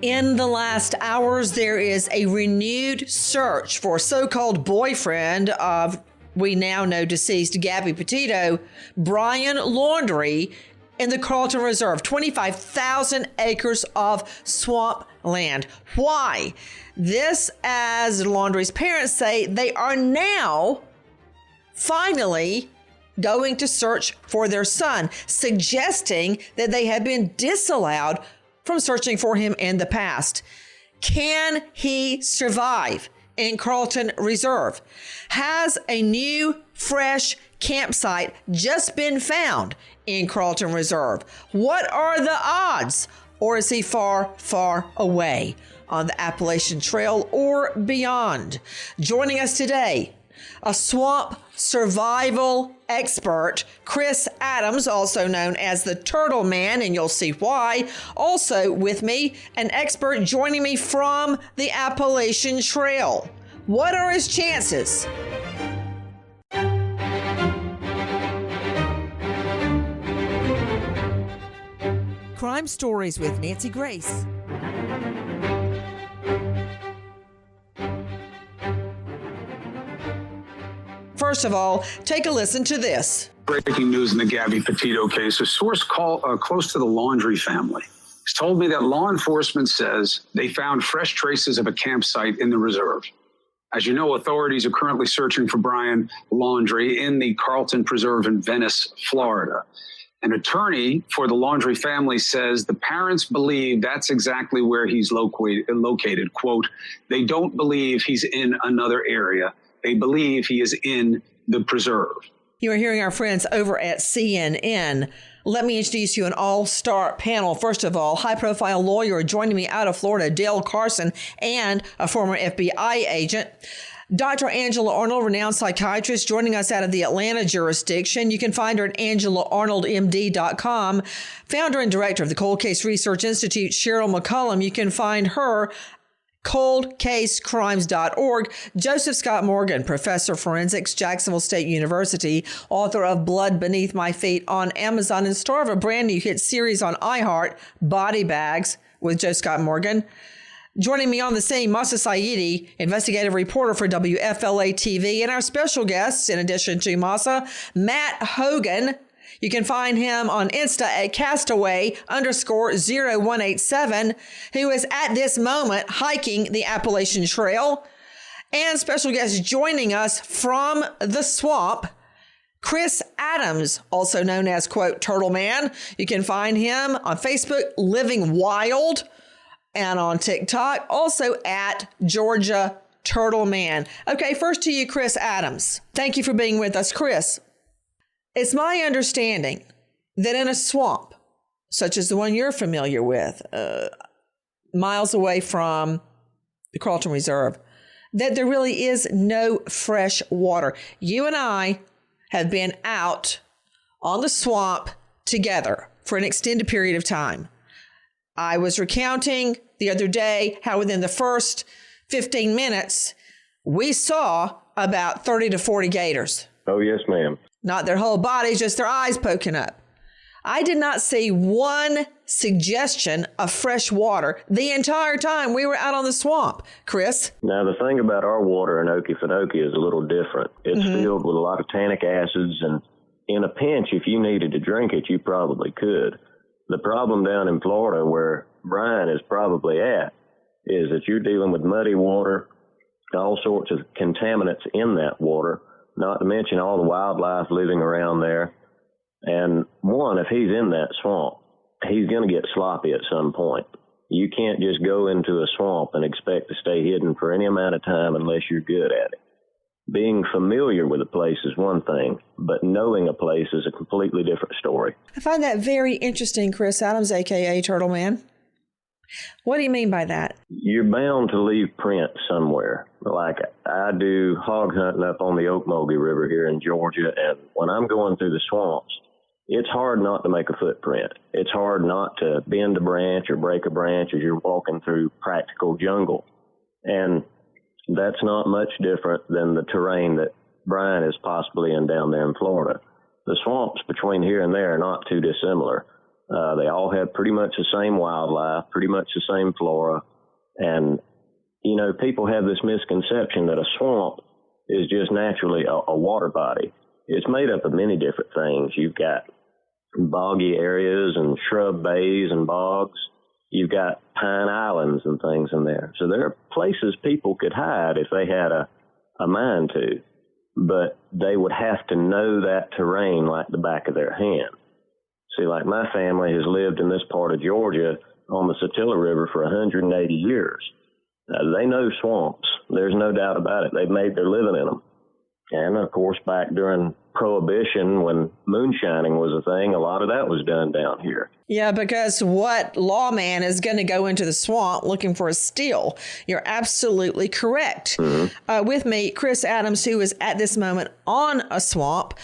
In the last hours, there is a renewed search for so-called boyfriend of, we now know, deceased Gabby Petito, Brian Laundrie, in the Carlton Reserve, 25,000 acres of swamp land. Why? This, as Laundrie's parents say, they are now finally going to search for their son, suggesting that they have been disallowed from searching for him in the past. Can he survive in Carlton Reserve? Has a new, fresh campsite just been found in Carlton Reserve? What are the odds? Or is he far, far away on the Appalachian Trail or beyond? Joining us today, a swamp survival expert, Chris Adams, also known as the Turtle Man, and you'll see why. Also with me, an expert joining me from the Appalachian Trail. What are his chances? Crime Stories with Nancy Grace. First of all, take a listen to this. Breaking news in the Gabby Petito case. A source close to the Laundrie family has told me that law enforcement says they found fresh traces of a campsite in the reserve. As you know, authorities are currently searching for Brian Laundrie in the Carlton Preserve in Venice, Florida. An attorney for the Laundrie family says the parents believe that's exactly where he's located. Quote, they don't believe he's in another area. They believe he is in the preserve. You are hearing our friends over at CNN. Let me introduce you an all-star panel. First of all, high-profile lawyer joining me out of Florida, Dale Carson, and a former FBI agent. Dr. Angela Arnold, renowned psychiatrist, joining us out of the Atlanta jurisdiction. You can find her at angelaarnoldmd.com. Founder and director of the Cold Case Research Institute, Cheryl McCollum. You can find her coldcasecrimes.org. Joseph Scott Morgan, professor of forensics, Jacksonville State University, author of Blood Beneath My Feet on Amazon, and star of a brand new hit series on iHeart, Body Bags, with Joe Scott Morgan. Joining me on the scene, Masa Saidi, investigative reporter for WFLA TV, and our special guests, in addition to Masa, Matt Hogan. You can find him on Insta at castaway_0187, who is at this moment hiking the Appalachian Trail. And special guest joining us from the swamp, Chris Adams, also known as, quote, Turtle Man. You can find him on Facebook, Living Wild, and on TikTok, also at Georgia Turtle Man. Okay, first to you, Chris Adams. Thank you for being with us, Chris. It's my understanding that in a swamp, such as the one you're familiar with, miles away from the Carlton Reserve, that there really is no fresh water. You and I have been out on the swamp together for an extended period of time. I was recounting the other day how within the first 15 minutes, we saw about 30 to 40 gators. Oh, yes, ma'am. Not their whole bodies, just their eyes poking up. I did not see one suggestion of fresh water the entire time we were out on the swamp. Chris? Now, the thing about our water in Okefenokee is a little different. It's filled with a lot of tannic acids, and in a pinch, if you needed to drink it, you probably could. The problem down in Florida, where Brian is probably at, is that you're dealing with muddy water, all sorts of contaminants in that water, not to mention all the wildlife living around there. And one, if he's in that swamp, he's going to get sloppy at some point. You can't just go into a swamp and expect to stay hidden for any amount of time unless you're good at it. Being familiar with a place is one thing, but knowing a place is a completely different story. I find that very interesting, Chris Adams, a.k.a. Turtle Man. What do you mean by that? You're bound to leave prints somewhere. Like I do hog hunting up on the Okmulgee River here in Georgia, and when I'm going through the swamps, it's hard not to make a footprint. It's hard not to bend a branch or break a branch as you're walking through practical jungle. And that's not much different than the terrain that Brian is possibly in down there in Florida. The swamps between here and there are not too dissimilar. They all have pretty much the same wildlife, pretty much the same flora. And, you know, people have this misconception that a swamp is just naturally a water body. It's made up of many different things. You've got boggy areas and shrub bays and bogs. You've got pine islands and things in there. So there are places people could hide if they had a mind to, but they would have to know that terrain like the back of their hand. See, like my family has lived in this part of Georgia on the Satilla River for 180 years. They know swamps. There's no doubt about it. They've made their living in them. And, of course, back during Prohibition, when moonshining was a thing, a lot of that was done down here. Yeah, because what lawman is going to go into the swamp looking for a steal? You're absolutely correct. Mm-hmm. With me, Chris Adams, who is at this moment on a swamp.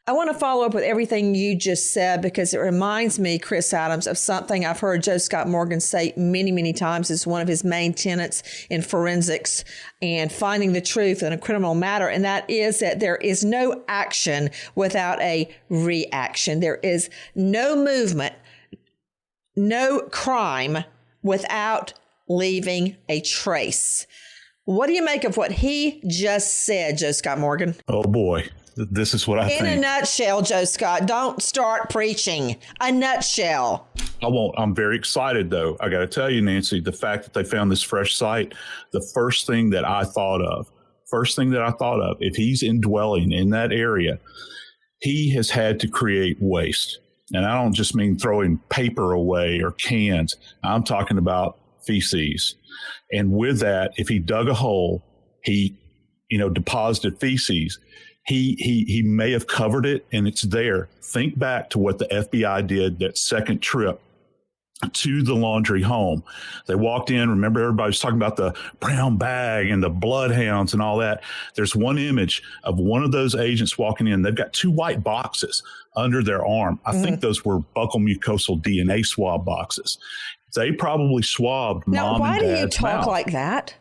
I want to follow up with everything you just said because it reminds me, Chris Adams, of something I've heard Joe Scott Morgan say many, many times is one of his main tenets in forensics and finding the truth in a criminal matter. And that is that there is no action without a reaction. There is no movement, no crime without leaving a trace. What do you make of what he just said, Joe Scott Morgan? Oh, boy. This is what I think. In a nutshell, Joe Scott, don't start preaching. A nutshell. I won't. I'm very excited, though. I got to tell you, Nancy, the fact that they found this fresh site, the first thing that I thought of, if he's indwelling in that area, he has had to create waste. And I don't just mean throwing paper away or cans. I'm talking about feces. And with that, if he dug a hole, he, deposited feces. He may have covered it and it's there. Think back to what the FBI did that second trip to the Laundrie home. They walked in. Remember, everybody was talking about the brown bag and the bloodhounds and all that. There's one image of one of those agents walking in. They've got two white boxes under their arm. I think those were buccal mucosal DNA swab boxes. They probably swabbed mom and dad's mouth. Now, why do you talk like that?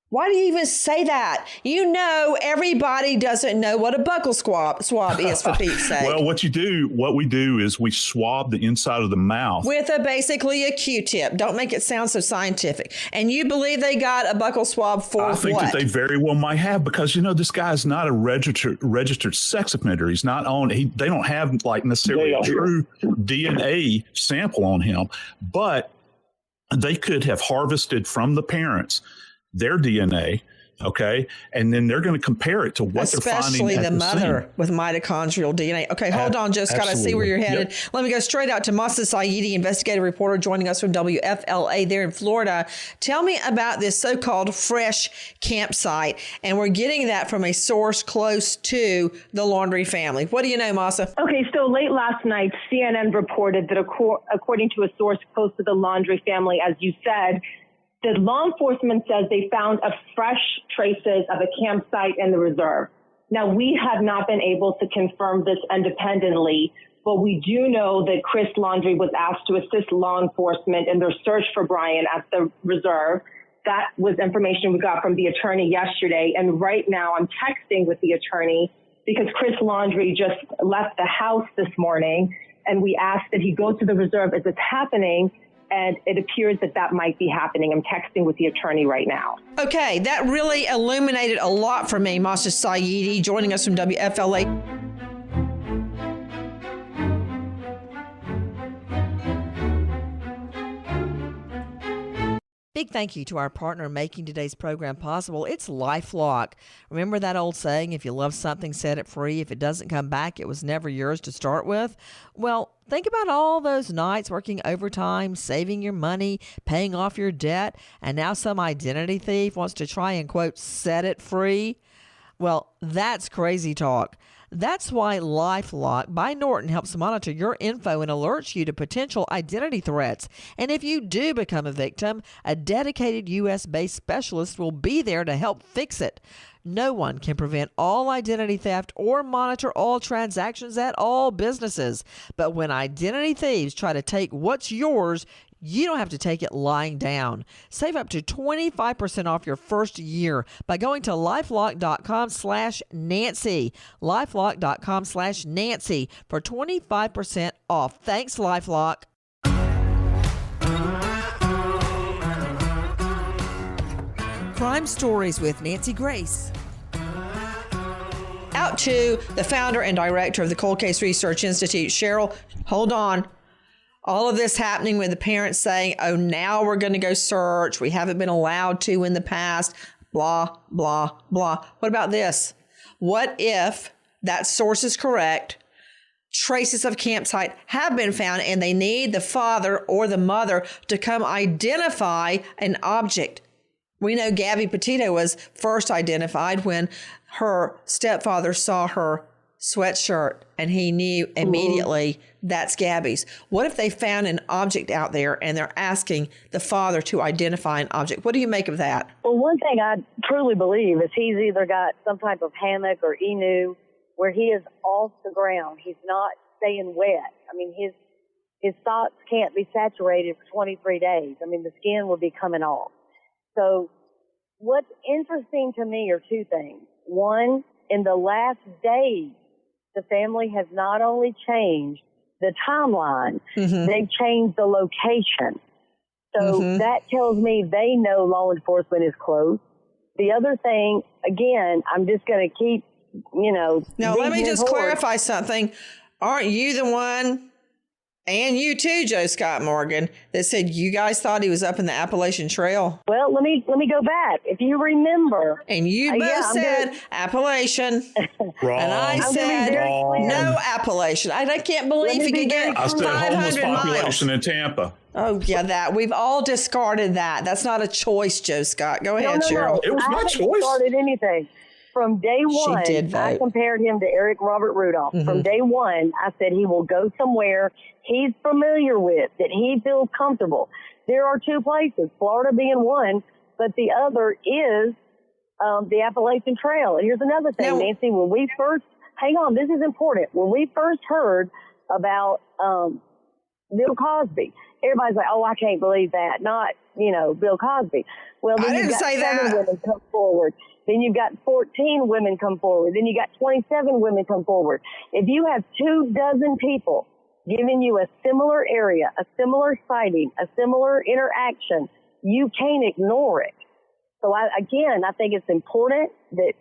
Why do you even say that? Everybody doesn't know what a buccal swab is, for Pete's sake. Well, what we do is we swab the inside of the mouth. With basically a Q-tip. Don't make it sound so scientific. And you believe they got a buccal swab for what? I think that they very well might have, because, this guy is not a registered sex offender. He's not on, they don't have necessarily a true DNA sample on him, but they could have harvested from the parents their DNA, okay, and then they're going to compare it to what they're finding especially at the mother with mitochondrial DNA. Okay, hold on, Joe Scott. I see where you're headed. Yep. Let me go straight out to Masa Saidi, investigative reporter joining us from WFLA there in Florida. Tell me about this so-called fresh campsite, and we're getting that from a source close to the Laundrie family. What do you know, Masa? Okay, so late last night, CNN reported that according to a source close to the Laundrie family, as you said, the law enforcement says they found fresh traces of a campsite in the reserve. Now, we have not been able to confirm this independently, but we do know that Chris Laundrie was asked to assist law enforcement in their search for Brian at the reserve. That was information we got from the attorney yesterday. And right now I'm texting with the attorney because Chris Laundrie just left the house this morning, and we asked that he go to the reserve as it's happening. And it appears that might be happening. I'm texting with the attorney right now. Okay, that really illuminated a lot for me, Masa Saidi, joining us from WFLA. Big thank you to our partner making today's program possible. It's LifeLock. Remember that old saying, if you love something, set it free. If it doesn't come back, it was never yours to start with. Well, think about all those nights working overtime, saving your money, paying off your debt, and now some identity thief wants to try and, quote, set it free. Well, that's crazy talk. That's why LifeLock by Norton helps monitor your info and alerts you to potential identity threats. And if you do become a victim, a dedicated U.S.-based specialist will be there to help fix it. No one can prevent all identity theft or monitor all transactions at all businesses. But when identity thieves try to take what's yours, you don't have to take it lying down. Save up to 25% off your first year by going to LifeLock.com/Nancy. LifeLock.com/Nancy for 25% off. Thanks, LifeLock. Crime Stories with Nancy Grace. Out to the founder and director of the Cold Case Research Institute, Cheryl. Hold on. All of this happening with the parents saying, oh, now we're going to go search. We haven't been allowed to in the past. Blah, blah, blah. What about this? What if that source is correct? Traces of campsite have been found and they need the father or the mother to come identify an object. We know Gabby Petito was first identified when her stepfather saw her sweatshirt and he knew immediately that's Gabby's. What if they found an object out there and they're asking the father to identify an object? What do you make of that? Well, one thing I truly believe is he's either got some type of hammock or enu where he is off the ground. He's not staying wet. I mean, his socks can't be saturated for 23 days. I mean, the skin will be coming off. So what's interesting to me are two things. One, in the last days, the family has not only changed the timeline, they've changed the location. So that tells me they know law enforcement is close. The other thing, again, I'm just going to keep, Now, let me just clarify something. Aren't you the one, and you too, Joe Scott Morgan, that said you guys thought he was up in the Appalachian Trail? Well, let me go back. If you remember. And you both said Appalachian. Wrong. And I said no Appalachian. I can't believe he could get 500 population miles. in Tampa. Oh, yeah, that. We've all discarded that. That's not a choice, Joe Scott. Go ahead, Cheryl. It was my choice. I haven't discarded anything. From day one, I compared him to Eric Robert Rudolph. From day one, I said he will go somewhere he's familiar with, that he feels comfortable. There are two places, Florida being one, but the other is the Appalachian Trail. And here's another thing, Nancy, when we first, hang on, this is important. When we first heard about Bill Cosby, everybody's like, oh, I can't believe that. Not, Bill Cosby. Well, then you've got 7 women come forward. Then you've got 14 women come forward. Then you got 27 women come forward. If you have 24 people giving you a similar area, a similar sighting, a similar interaction, you can't ignore it. So I think it's important that,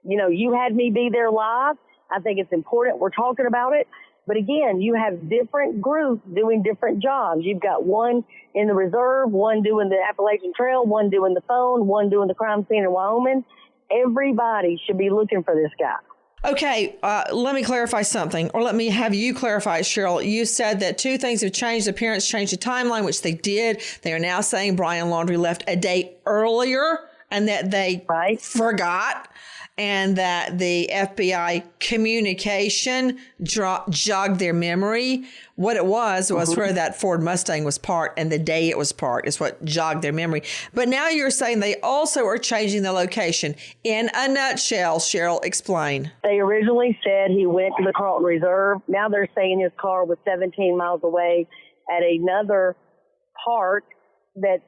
you had me be there live. I think it's important we're talking about it. But again, you have different groups doing different jobs. You've got one in the reserve, one doing the Appalachian Trail, one doing the phone, one doing the crime scene in Wyoming. Everybody should be looking for this guy. Okay, let me clarify something, or let me have you clarify, Cheryl. You said that two things have changed. The parents changed the timeline, which they did. They are now saying Brian Laundrie left a day earlier and that they forgot, and that the FBI communication jogged their memory. What it was where that Ford Mustang was parked and the day it was parked is what jogged their memory. But now you're saying they also are changing the location. In a nutshell, Cheryl, explain. They originally said he went to the Carlton Reserve. Now they're saying his car was 17 miles away at another park that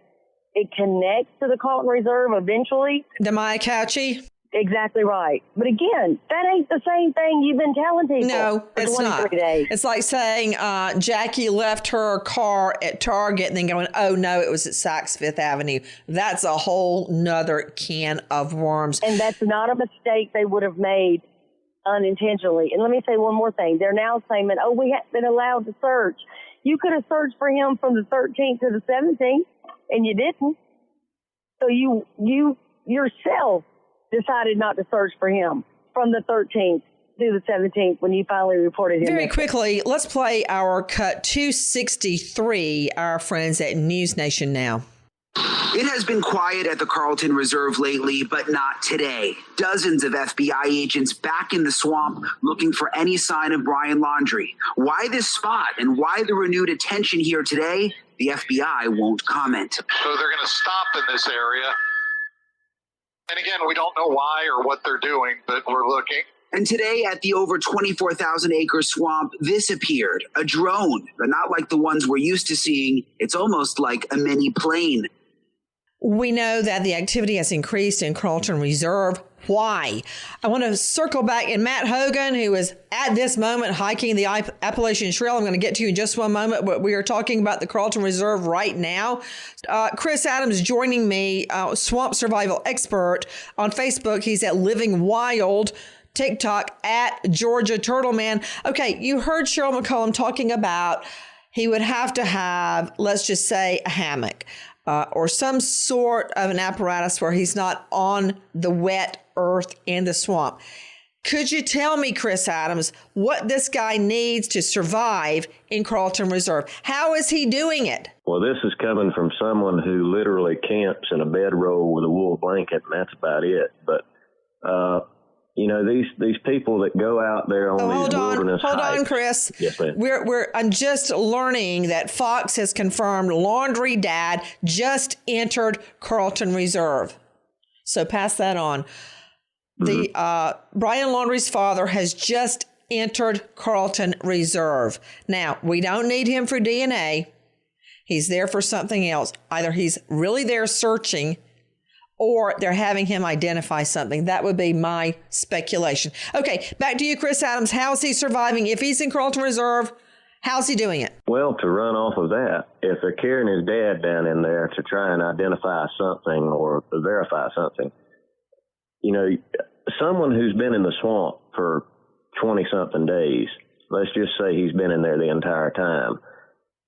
it connects to the Carlton Reserve eventually. The Myakatchee? Exactly right. But again, that ain't the same thing you've been telling people. No, it's not. Days. It's like saying Jackie left her car at Target and then going, oh, no, it was at Saks Fifth Avenue. That's a whole nother can of worms. And that's not a mistake they would have made unintentionally. And let me say one more thing. They're now saying, oh, we haven't been allowed to search. You could have searched for him from the 13th to the 17th, and you didn't. So you yourself decided not to search for him from the 13th to the 17th when you finally reported him. Very quickly, let's play our cut 263, our friends at News Nation Now. It has been quiet at the Carlton Reserve lately, but not today. Dozens of FBI agents back in the swamp looking for any sign of Brian Laundrie. Why this spot and why the renewed attention here today? The FBI won't comment. So they're going to stop in this area. And again, we don't know why or what they're doing, but we're looking. And today at the over 24,000 acre swamp, this appeared, a drone, but not like the ones we're used to seeing. It's almost like a mini plane. We know that the activity has increased in Carlton Reserve. Why? I want to circle back. And Matt Hogan, who is at this moment hiking the Appalachian Trail, I'm going to get to you in just one moment, but we are talking about the Carlton Reserve right now. Chris Adams joining me, swamp survival expert on Facebook. He's at Living Wild, TikTok at Georgia Turtle Man. Okay, you heard Cheryl McCollum talking about he would have to have, let's just say, a hammock. Or some sort of an apparatus where he's not on the wet earth in the swamp. Could you tell me, Chris Adams, what this guy needs to survive in Carlton Reserve? How is he doing it? Well, this is coming from someone who literally camps in a bedroll with a wool blanket, and that's about it. But, you know, these people that go out there on these wilderness hikes. Hold on, Chris. Yes, ma'am. I'm just learning that Fox has confirmed Laundrie Dad just entered Carlton Reserve. So pass that on. The Brian Laundrie's father has just entered Carlton Reserve. Now, we don't need him for DNA. He's there for something else. Either he's really there searching, or they're having him identify something. That would be my speculation. Okay, back to you, Chris Adams. How's he surviving? If he's in Carlton Reserve, how's he doing it? Well, to run off of that, if they're carrying his dad down in there to try and identify something or verify something, you know, someone who's been in the swamp for 20-something days, let's just say he's been in there the entire time,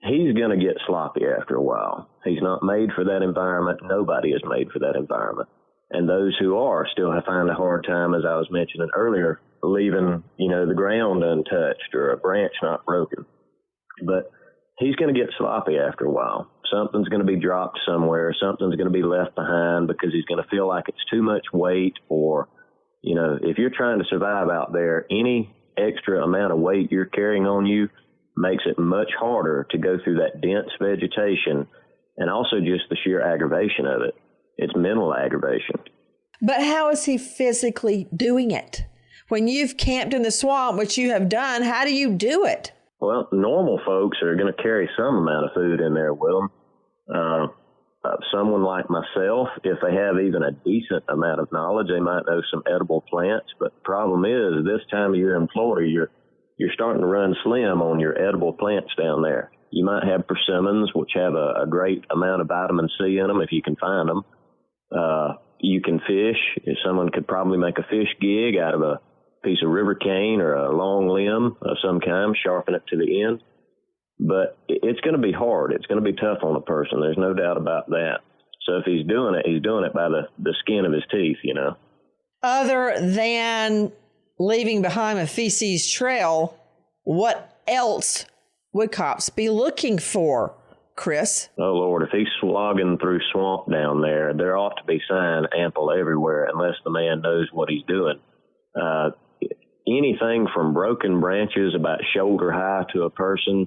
he's going to get sloppy after a while. He's not made for that environment. Nobody is made for that environment. And those who are still find a hard time, as I was mentioning earlier, leaving, you know, the ground untouched or a branch not broken. But he's going to get sloppy after a while. Something's going to be dropped somewhere. Something's going to be left behind because he's going to feel like it's too much weight. Or, you know, if you're trying to survive out there, any extra amount of weight you're carrying on you makes it much harder to go through that dense vegetation, and also just the sheer aggravation of it. It's mental aggravation. But how is he physically doing it? When you've camped in the swamp, which you have done, how do you do it? Well, normal folks are going to carry some amount of food in there with them. Someone like myself, if they have even a decent amount of knowledge, they might know some edible plants. But the problem is, this time of year in Florida, you're starting to run slim on your edible plants down there. You might have persimmons, which have a great amount of vitamin C in them if you can find them. You can fish. Someone could probably make a fish gig out of a piece of river cane or a long limb of some kind, sharpen it to the end. But it's going to be hard. It's going to be tough on a person. There's no doubt about that. So if he's doing it by the skin of his teeth, you know. Other than leaving behind a feces trail, what else would cops be looking for, Chris? Oh, Lord, if he's slogging through swamp down there, there ought to be sign ample everywhere unless the man knows what he's doing. Anything from broken branches about shoulder high to a person,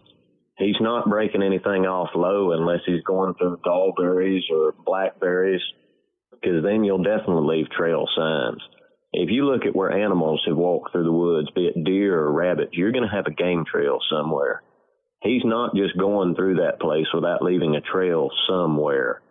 he's not breaking anything off low unless he's going through gallberries or blackberries, because then you'll definitely leave trail signs. If you look at where animals have walked through the woods, be it deer or rabbits, you're going to have a game trail somewhere. He's not just going through that place without leaving a trail somewhere.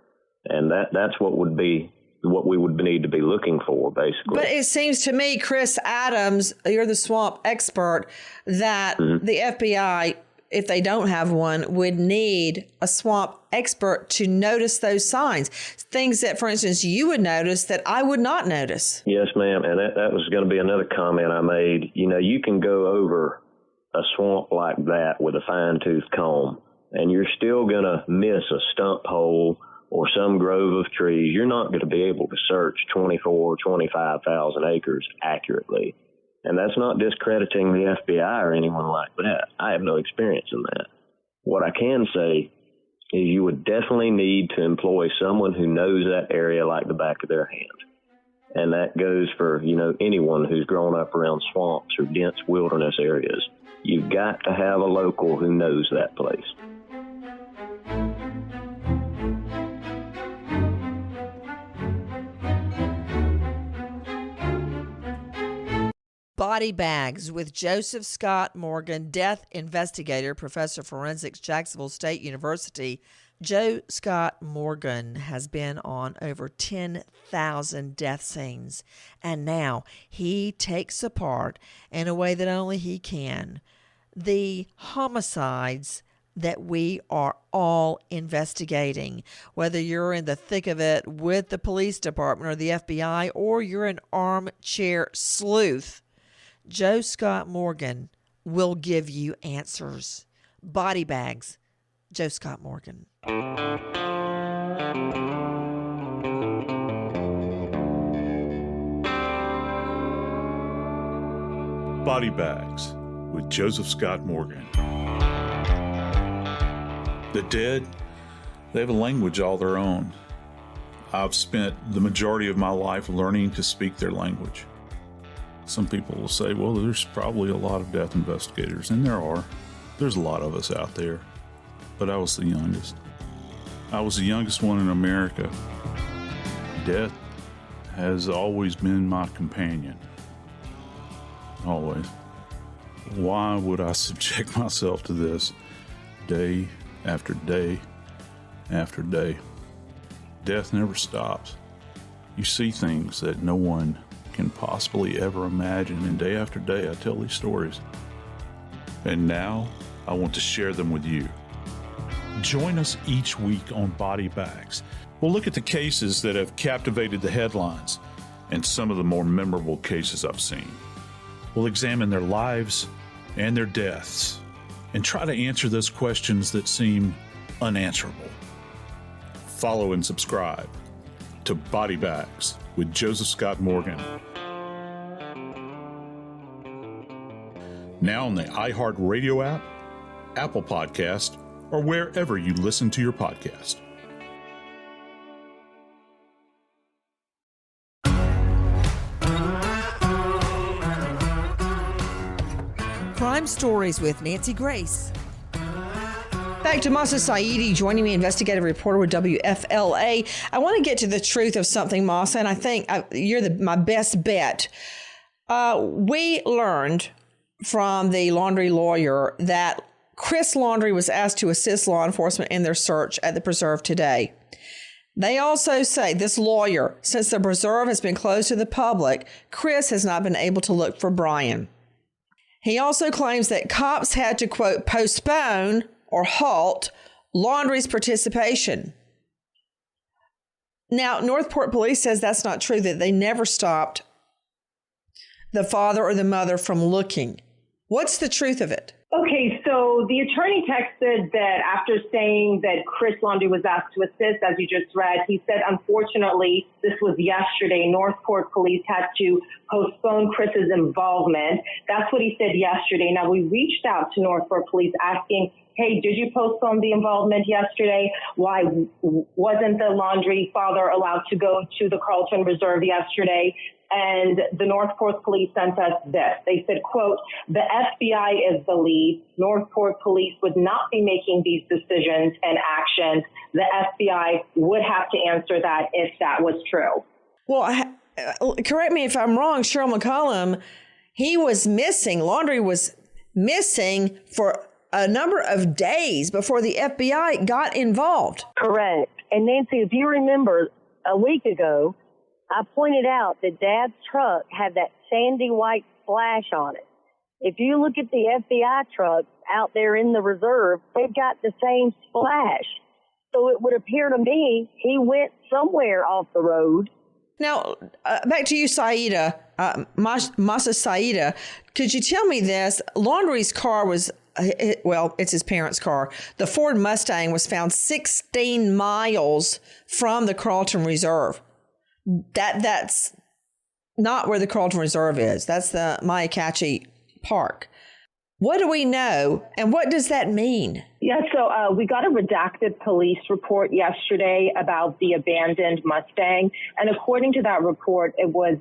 And that's what we would need to be looking for, basically. But it seems to me, Chris Adams, you're the swamp expert, that the FBI, if they don't have one, would need a swamp expert to notice those signs. Things that, for instance, you would notice that I would not notice. Yes, ma'am. And that was going to be another comment I made. You know, you can go over a swamp like that with a fine-tooth comb, and you're still going to miss a stump hole or some grove of trees. You're not going to be able to search 25,000 acres accurately. And that's not discrediting the FBI or anyone like that. I have no experience in that. What I can say is you would definitely need to employ someone who knows that area like the back of their hand. And that goes for, you know, anyone who's grown up around swamps or dense wilderness areas. You've got to have a local who knows that place. Body Bags with Joseph Scott Morgan, death investigator, professor of forensics, Jacksonville State University. Joe Scott Morgan has been on over 10,000 death scenes, and now he takes apart, in a way that only he can, the homicides that we are all investigating. Whether you're in the thick of it with the police department or the FBI, or you're an armchair sleuth, Joe Scott Morgan will give you answers. Body Bags, Joe Scott Morgan. Body Bags with Joseph Scott Morgan. The dead, they have a language all their own. I've spent the majority of my life learning to speak their language. Some people will say, well, there's probably a lot of death investigators, and there are. There's a lot of us out there. But I was the youngest. I was the youngest one in America. Death has always been my companion. Always. Why would I subject myself to this day after day after day? Death never stops. You see things that no one can possibly ever imagine, and day after day I tell these stories. And now I want to share them with you. Join us each week on Body Bags. We'll look at the cases that have captivated the headlines and some of the more memorable cases I've seen. We'll examine their lives and their deaths and try to answer those questions that seem unanswerable. Follow and subscribe to Body Bags with Joseph Scott Morgan. Now on the iHeartRadio app, Apple Podcast, or wherever you listen to your podcast. Crime Stories with Nancy Grace. Back to Masa Saidi, joining me, investigative reporter with WFLA. I want to get to the truth of something, Masa, and I think you're my best bet. We learned from the Laundrie lawyer that Chris Laundrie was asked to assist law enforcement in their search at the preserve today. They also say, this lawyer, since the preserve has been closed to the public, Chris has not been able to look for Brian. He also claims that cops had to, quote, postpone or halt Laundrie's participation. Now, Northport Police says that's not true, that they never stopped the father or the mother from looking. What's the truth of it? Okay, so the attorney texted that after saying that Chris Laundrie was asked to assist, as you just read, he said, unfortunately, this was yesterday. Northport Police had to postpone Chris's involvement. That's what he said yesterday. Now, we reached out to Northport Police asking, hey, did you postpone the involvement yesterday? Why wasn't the Laundrie father allowed to go to the Carlton Reserve yesterday? And the Northport Police sent us this. They said, quote, the FBI is the lead. Northport Police would not be making these decisions and actions. The FBI would have to answer that if that was true. Well, correct me if I'm wrong, Cheryl McCollum, he was missing. Laundrie was missing for a number of days before the FBI got involved. Correct. And Nancy, if you remember a week ago, I pointed out that Dad's truck had that sandy white splash on it. If you look at the FBI trucks out there in the reserve, they've got the same splash. So it would appear to me he went somewhere off the road. Now, back to you, Saida, Masa Saida. Could you tell me this? Laundrie's car was, well, it's his parents' car. The Ford Mustang was found 16 miles from the Carlton Reserve. That's not where the Carlton Reserve is. That's the Myakatchee Park. What do we know, and what does that mean? Yeah, so we got a redacted police report yesterday about the abandoned Mustang. And according to that report, it was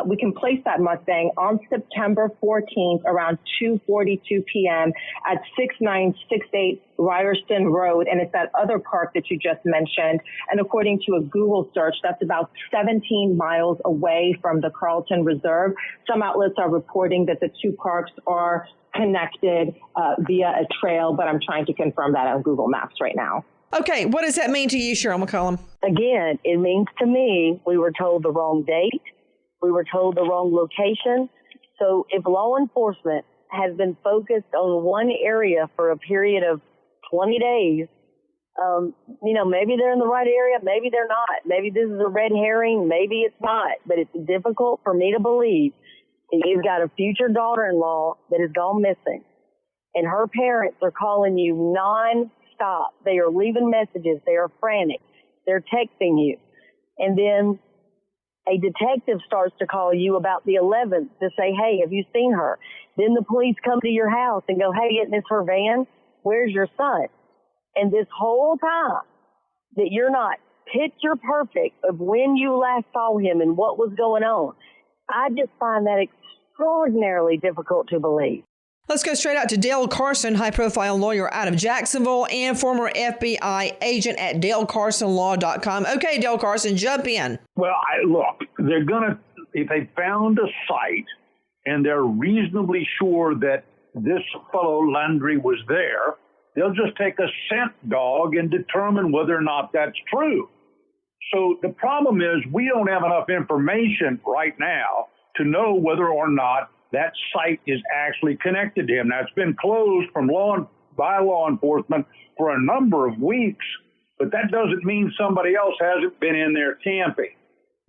we can place that Mustang on September 14th around 2:42 p.m. at 6968 Ryerson Road, and it's that other park that you just mentioned. And according to a Google search, that's about 17 miles away from the Carlton Reserve. Some outlets are reporting that the two parks are connected via a trail, but I'm trying to confirm that on Google Maps right now. Okay, what does that mean to you, Cheryl McCollum? Again, it means to me we were told the wrong date. We were told the wrong location. So if law enforcement has been focused on one area for a period of 20 days, maybe they're in the right area, maybe they're not. Maybe this is a red herring, maybe it's not. But it's difficult for me to believe that you've got a future daughter-in-law that has gone missing, and her parents are calling you non-stop. They are leaving messages. They are frantic. They're texting you. And then a detective starts to call you about the 11th to say, hey, have you seen her? Then the police come to your house and go, hey, isn't this her van? Where's your son? And this whole time that you're not picture perfect of when you last saw him and what was going on, I just find that extraordinarily difficult to believe. Let's go straight out to Dale Carson, high-profile lawyer out of Jacksonville and former FBI agent at DaleCarsonLaw.com. Okay, Dale Carson, jump in. Well, look, they're going to, if they found a site and they're reasonably sure that this fellow Laundrie was there, they'll just take a scent dog and determine whether or not that's true. So the problem is we don't have enough information right now to know whether or not that site is actually connected to him. Now, it's been closed by law enforcement for a number of weeks, but that doesn't mean somebody else hasn't been in there camping,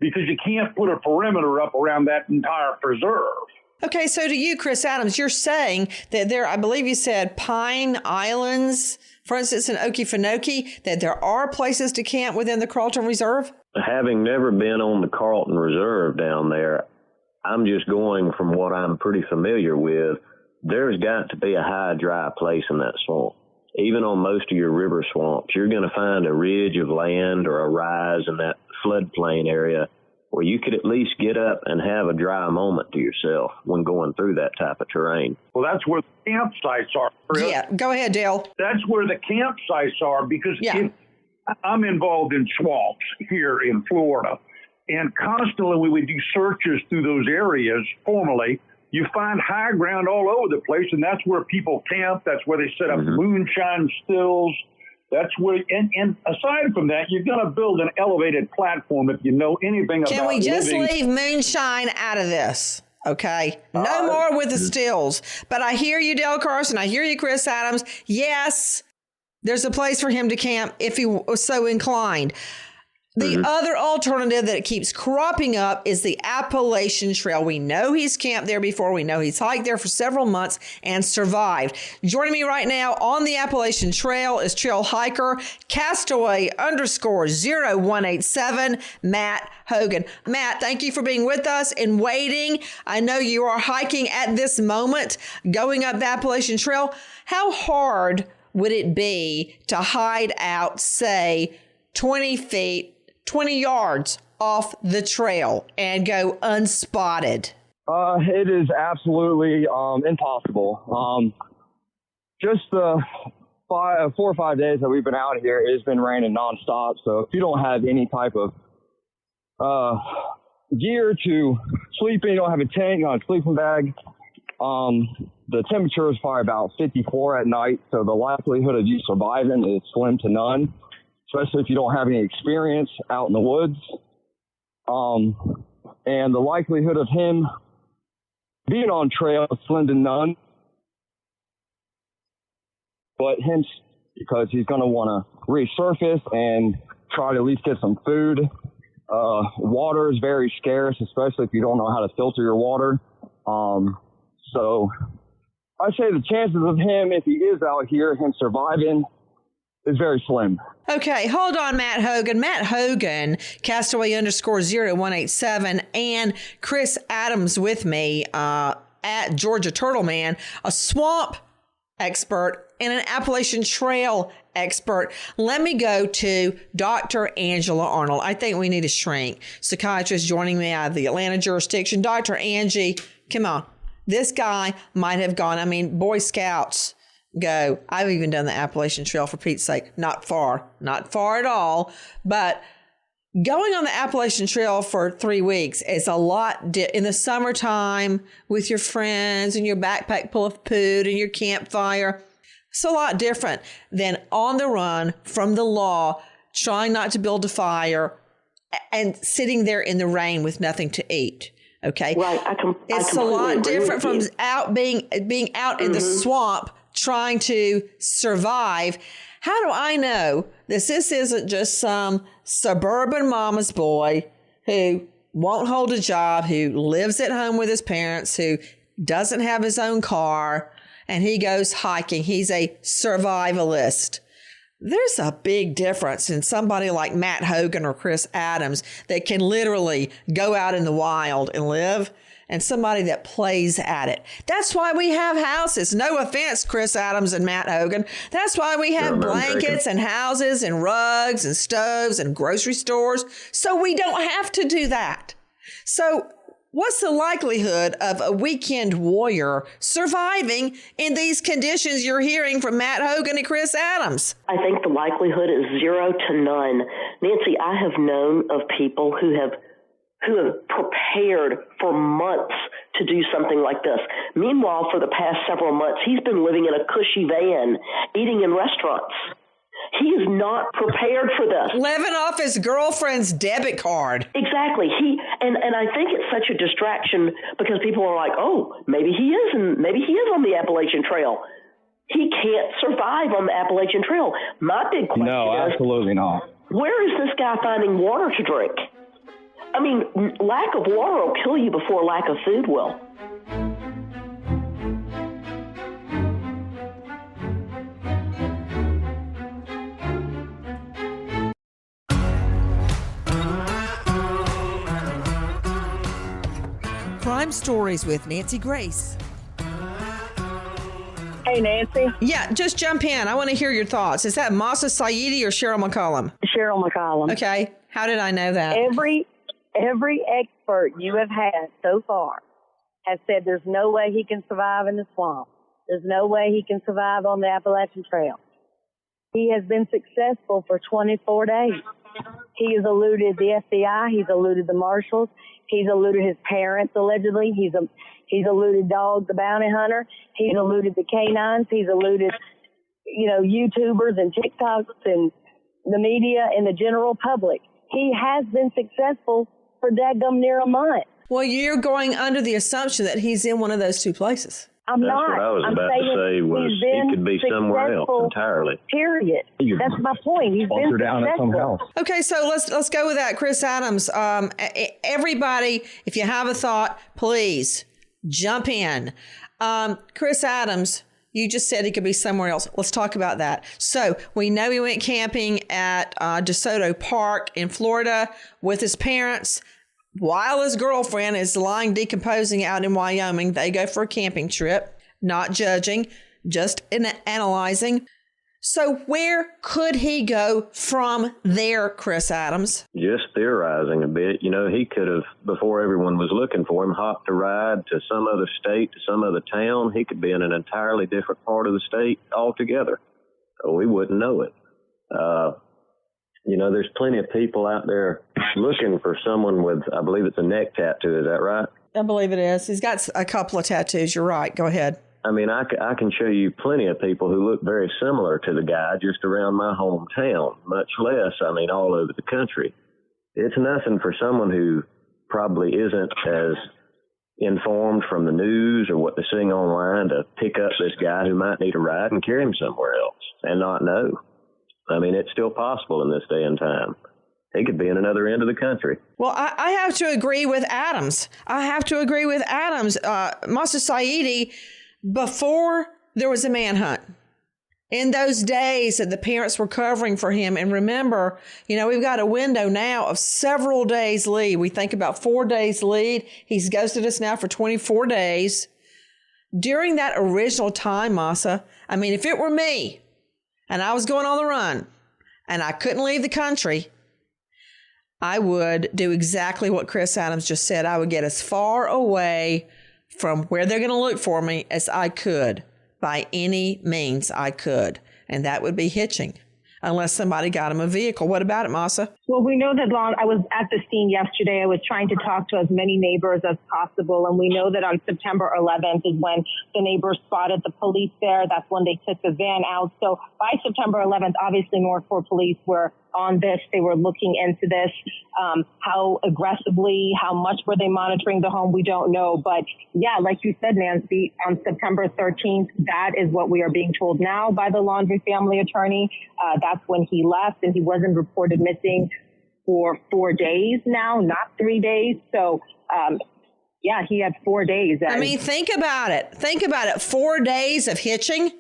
because you can't put a perimeter up around that entire preserve. Okay, so to you, Chris Adams, you're saying that there, I believe you said Pine Islands, for instance, in Okefenokee, that there are places to camp within the Carlton Reserve? Having never been on the Carlton Reserve down there, I'm just going from what I'm pretty familiar with. There's got to be a high, dry place in that swamp. Even on most of your river swamps, you're going to find a ridge of land or a rise in that floodplain area where you could at least get up and have a dry moment to yourself when going through that type of terrain. Well, that's where the campsites are, Chris. Yeah, go ahead, Dale. That's where the campsites are, because if I'm involved in swamps here in Florida, and constantly when we do searches through those areas formally, you find high ground all over the place, and that's where people camp. That's where they set up moonshine stills. That's where, and aside from that, you're going to build an elevated platform if you know anything about. Can we just leave moonshine out of this? Okay. No more with the stills. But I hear you, Dale Carson. I hear you, Chris Adams. Yes, there's a place for him to camp if he was so inclined. The other alternative that keeps cropping up is the Appalachian Trail. We know he's camped there before. We know he's hiked there for several months and survived. Joining me right now on the Appalachian Trail is trail hiker Castaway _0187, Matt Hogan. Matt, thank you for being with us and waiting. I know you are hiking at this moment, going up the Appalachian Trail. How hard would it be to hide out, say, 20 feet, 20 yards off the trail and go unspotted? It is absolutely impossible. Just the 4 or 5 days that we've been out here, it's been raining nonstop. So if you don't have any type of gear to sleep in, you don't have a tent, you don't have a sleeping bag, the temperature is probably about 54 at night. So the likelihood of you surviving is slim to none, especially if you don't have any experience out in the woods. And the likelihood of him being on trail is slim to none. But hence, because he's going to want to resurface and try to at least get some food. Water is very scarce, especially if you don't know how to filter your water. So I'd say the chances of him, if he is out here, him surviving, is very slim. Okay, hold on, Matt Hogan. Matt Hogan, Castaway _0187, and Chris Adams with me at Georgia Turtle Man. A swamp expert and an Appalachian Trail expert. Let me go to Dr. Angela Arnold. I think we need a shrink. Psychiatrist joining me out of the Atlanta jurisdiction. Dr. Angie, come on. This guy might have gone. I mean, Boy Scouts go. I've even done the Appalachian Trail, for Pete's sake. Not far at all. But going on the Appalachian Trail for 3 weeks is a lot in the summertime with your friends and your backpack full of food and your campfire. It's a lot different than on the run from the law, trying not to build a fire and sitting there in the rain with nothing to eat. Okay. Right. It's a lot different from being out in the swamp trying to survive. How do I know this isn't just some suburban mama's boy who won't hold a job, who lives at home with his parents, who doesn't have his own car, and he goes hiking? He's a survivalist. There's a big difference in somebody like Matt Hogan or Chris Adams that can literally go out in the wild and live, and somebody that plays at it. That's why we have houses. No offense, Chris Adams and Matt Hogan. That's why we have blankets and houses and rugs and stoves and grocery stores, so we don't have to do that. So what's the likelihood of a weekend warrior surviving in these conditions you're hearing from Matt Hogan and Chris Adams? I think the likelihood is 0 to none. Nancy, I have known of people who have prepared for months to do something like this. Meanwhile, for the past several months, he's been living in a cushy van, eating in restaurants. He is not prepared for this. Living off his girlfriend's debit card. Exactly. And I think it's such a distraction because people are like, oh, maybe he is on the Appalachian Trail. He can't survive on the Appalachian Trail. My big question is, absolutely not. Where is this guy finding water to drink? I mean, lack of water will kill you before lack of food will. Crime Stories with Nancy Grace. Hey, Nancy. Yeah, just jump in. I want to hear your thoughts. Is that Masa Saidi or Cheryl McCollum? Cheryl McCollum. Okay. How did I know that? Every expert you have had so far has said there's no way he can survive in the swamp. There's no way he can survive on the Appalachian Trail. He has been successful for 24 days. He has eluded the FBI. He's eluded the marshals. He's eluded his parents, allegedly. He's eluded Dog the Bounty Hunter. He's eluded the canines. He's eluded, YouTubers and TikToks and the media and the general public. He has been successful for dadgum near a month. Well, you're going under the assumption that he's in one of those two places. I'm not. What I was about to say was he could be somewhere else entirely. Period. That's my point. He's been successful. Okay, so let's go with that. Chris Adams, everybody, if you have a thought, please jump in. Chris Adams, you just said he could be somewhere else. Let's talk about that. So we know he went camping at DeSoto Park in Florida with his parents. While his girlfriend is lying decomposing out in Wyoming, they go for a camping trip, not judging, just analyzing. So where could he go from there, Chris Adams? Just theorizing a bit. He could have, before everyone was looking for him, hopped a ride to some other state, to some other town. He could be in an entirely different part of the state altogether. So we wouldn't know it. There's plenty of people out there looking for someone with, I believe it's a neck tattoo. Is that right? I believe it is. He's got a couple of tattoos. You're right. Go ahead. I mean, I can show you plenty of people who look very similar to the guy just around my hometown, much less, all over the country. It's nothing for someone who probably isn't as informed from the news or what they're seeing online to pick up this guy who might need a ride and carry him somewhere else and not know. It's still possible in this day and time. He could be in another end of the country. Well, I have to agree with Adams. Masa Saidi, before there was a manhunt, in those days that the parents were covering for him, and remember, we've got a window now of several days lead. We think about 4 days lead. He's ghosted us now for 24 days. during that original time, Masa, I mean, if it were me and I was going on the run and I couldn't leave the country, I would do exactly what Chris Adams just said. I would get as far away from where they're going to look for me as I could by any means I could. And that would be hitching, unless somebody got him a vehicle. What about it, Masa? Well, we know that I was at the scene yesterday. I was trying to talk to as many neighbors as possible. And we know that on September 11th is when the neighbors spotted the police there. That's when they took the van out. So by September 11th, obviously Norfolk police were on this. They were looking into this. How aggressively, how much were they monitoring the home? We don't know. But yeah, like you said, Nancy, on September 13th, that is what we are being told now by the Laundrie family attorney. That's when he left, and he wasn't reported missing for 4 days now, not 3 days. So, yeah, he had 4 days. I mean, think about it. 4 days of hitching.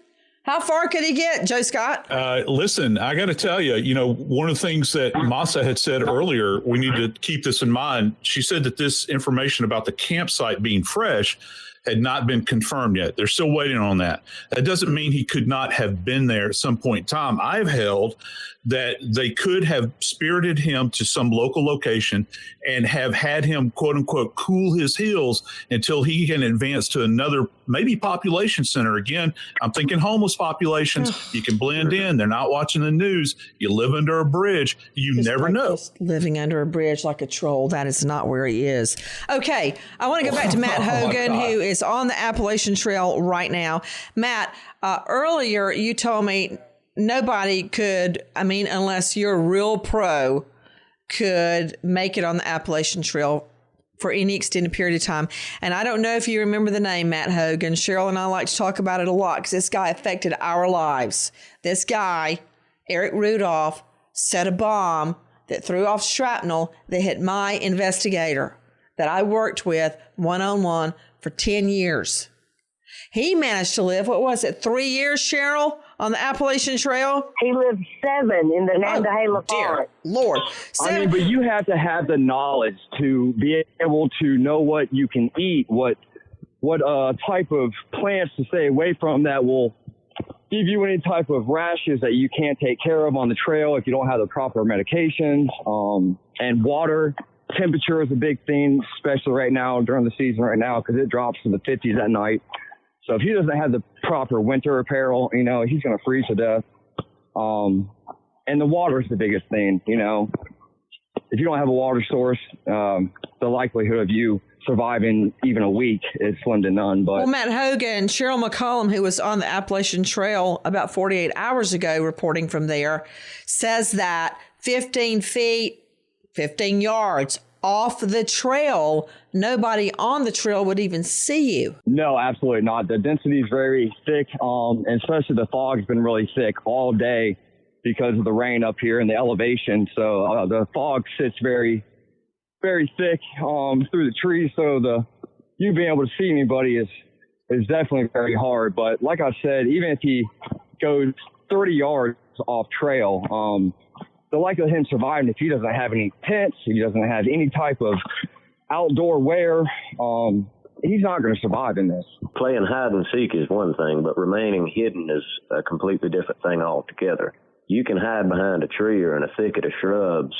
How far could he get, Joe Scott? Listen, I got to tell you, one of the things that Masa had said earlier, we need to keep this in mind. She said that this information about the campsite being fresh had not been confirmed yet. They're still waiting on that. That doesn't mean he could not have been there at some point in time. I've held that they could have spirited him to some local location and have had him, quote unquote, cool his heels until he can advance to another, maybe population center. Again, I'm thinking homeless populations. You can blend in. They're not watching the news. You live under a bridge. You never know. Just living under a bridge like a troll. That is not where he is. Okay. I want to go back to Matt Hogan, who is on the Appalachian Trail right now. Matt, earlier you told me nobody could, unless you're a real pro, could make it on the Appalachian Trail for any extended period of time. And I don't know if you remember the name Matt Hogan. Cheryl and I like to talk about it a lot because this guy affected our lives. This guy, Eric Rudolph, set a bomb that threw off shrapnel that hit my investigator that I worked with one-on-one for 10 years. He managed to live, 3 years, Cheryl, on the Appalachian Trail? He lived 7 in the Nantahala Forest. Lord. But you have to have the knowledge to be able to know what you can eat, what type of plants to stay away from that will give you any type of rashes that you can't take care of on the trail if you don't have the proper medications, and water. Temperature is a big thing, especially right now during the season right now, because it drops to the 50s at night. So if he doesn't have the proper winter apparel, he's going to freeze to death. And the water is the biggest thing, If you don't have a water source, the likelihood of you surviving even a week is slim to none. But well, Matt Hogan, Cheryl McCollum, who was on the Appalachian Trail about 48 hours ago reporting from there, says that 15 feet, 15 yards off the trail, nobody on the trail would even see you. No, absolutely not. The density is very thick, and especially the fog's been really thick all day because of the rain up here and the elevation. So the fog sits very, very thick through the trees. So you being able to see anybody is definitely very hard. But like I said, even if he goes 30 yards off trail, the likelihood of him surviving, if he doesn't have any tents, he doesn't have any type of outdoor wear, he's not going to survive in this. Playing hide and seek is one thing, but remaining hidden is a completely different thing altogether. You can hide behind a tree or in a thicket of shrubs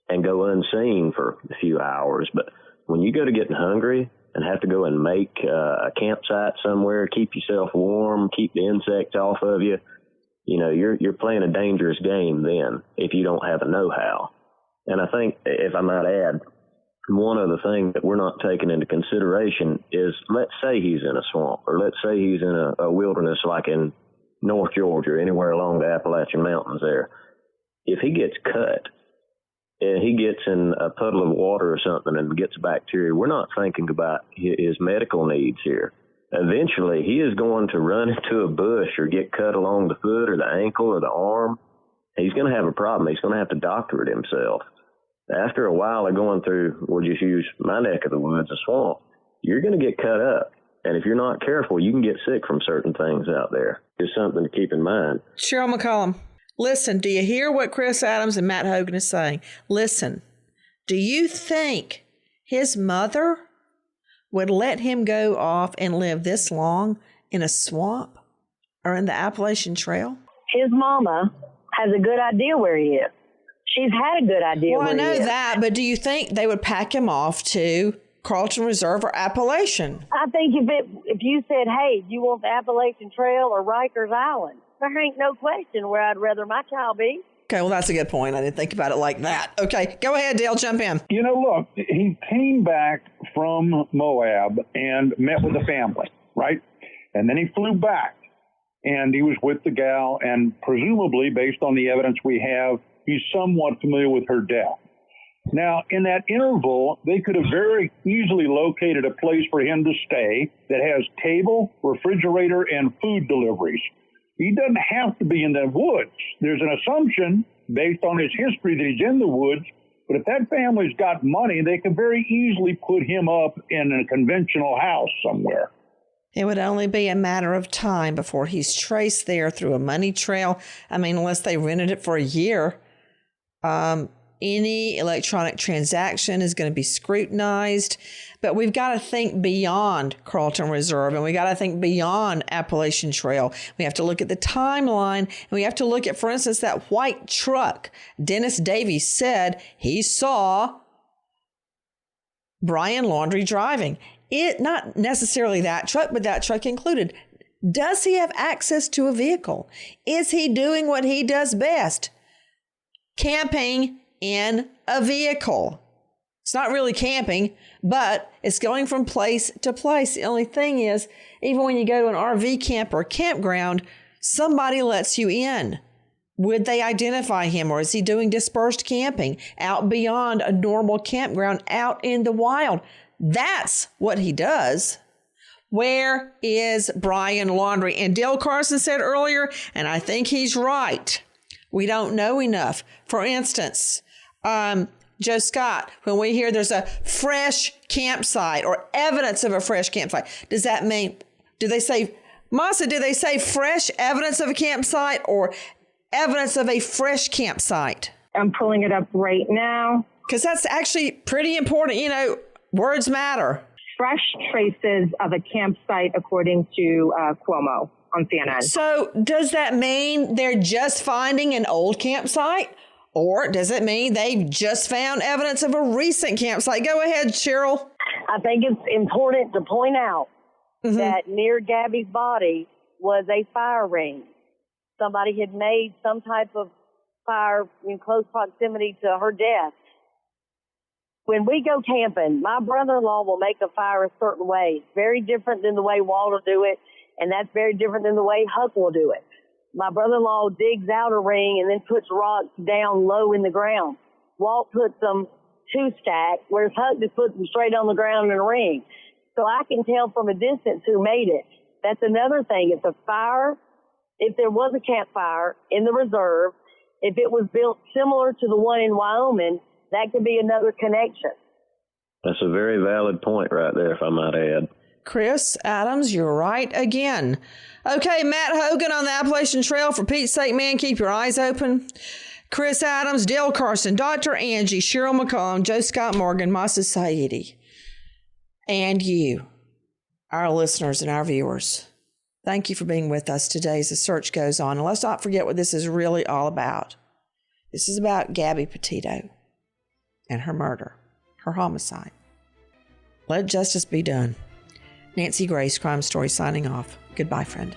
and go unseen for a few hours, but when you go to getting hungry and have to go and make a campsite somewhere, keep yourself warm, keep the insects off of you, you're playing a dangerous game then if you don't have a know-how. And I think, if I might add, one other thing that we're not taking into consideration is, let's say he's in a swamp, or let's say he's in a wilderness like in North Georgia, anywhere along the Appalachian Mountains there. If he gets cut and he gets in a puddle of water or something and gets bacteria, we're not thinking about his medical needs here. Eventually, he is going to run into a bush or get cut along the foot or the ankle or the arm. He's going to have a problem. He's going to have to doctor it himself. After a while of going through, we'll just use my neck of the woods, a swamp, you're going to get cut up. And if you're not careful, you can get sick from certain things out there. Just something to keep in mind. Cheryl McCollum, listen, do you hear what Chris Adams and Matt Hogan is saying? Listen, do you think his mother would let him go off and live this long in a swamp or in the Appalachian Trail? His mama has a good idea where he is. She's had a good idea where he is. Well, I know that, but do you think they would pack him off to Carlton Reserve or Appalachian? I think if you said, hey, do you want the Appalachian Trail or Rikers Island? There ain't no question where I'd rather my child be. Okay, well, that's a good point. I didn't think about it like that. Okay, go ahead, Dale, jump in. Look, he came back from Moab and met with the family, right? And then he flew back, and he was with the gal, and presumably, based on the evidence we have, he's somewhat familiar with her death. Now, in that interval, they could have very easily located a place for him to stay that has table, refrigerator, and food deliveries. He doesn't have to be in the woods. There's an assumption based on his history that he's in the woods, but if that family's got money, they could very easily put him up in a conventional house somewhere. It would only be a matter of time before he's traced there through a money trail. I mean, unless they rented it for a year. Any electronic transaction is going to be scrutinized, but we've got to think beyond Carlton Reserve, and we got to think beyond Appalachian Trail. We have to look at the timeline, and we have to look at, for instance, that white truck. Dennis Davies said he saw Brian Laundrie driving. It, not necessarily that truck, but that truck included. Does he have access to a vehicle? Is he doing what he does best? Camping in a vehicle. It's not really camping, but it's going from place to place. The only thing is, even when you go to an RV camp or a campground, somebody lets you in. Would they identify him, or is he doing dispersed camping out beyond a normal campground out in the wild? That's what he does. Where is Brian Laundrie? And Dale Carson said earlier, and I think he's right, we don't know enough. For instance, Joe Scott, when we hear there's a fresh campsite or evidence of a fresh campsite, does that mean, do they say fresh evidence of a campsite or evidence of a fresh campsite? I'm pulling it up right now. Because that's actually pretty important. Words matter. Fresh traces of a campsite, according to Cuomo on CNN. So does that mean they're just finding an old campsite? Or does it mean they've just found evidence of a recent campsite? Go ahead, Cheryl. I think it's important to point out that near Gabby's body was a fire ring. Somebody had made some type of fire in close proximity to her death. When we go camping, my brother-in-law will make a fire a certain way. It's very different than the way Walt will do it, and that's very different than the way Huck will do it. My brother-in-law digs out a ring and then puts rocks down low in the ground. Walt puts them two-stack, whereas Huck just puts them straight on the ground in a ring. So I can tell from a distance who made it. That's another thing. If there was a campfire in the reserve, if it was built similar to the one in Wyoming, that could be another connection. That's a very valid point right there, if I might add. Chris Adams, you're right again. Okay, Matt Hogan on the Appalachian Trail. For Pete's sake, man, keep your eyes open. Chris Adams, Dale Carson, Dr. Angie, Cheryl McCollum, Joe Scott Morgan, Masa Saidi, and you, our listeners and our viewers. Thank you for being with us today as the search goes on. And let's not forget what this is really all about. This is about Gabby Petito and her murder, her homicide. Let justice be done. Nancy Grace, Crime Story, signing off. Goodbye, friend.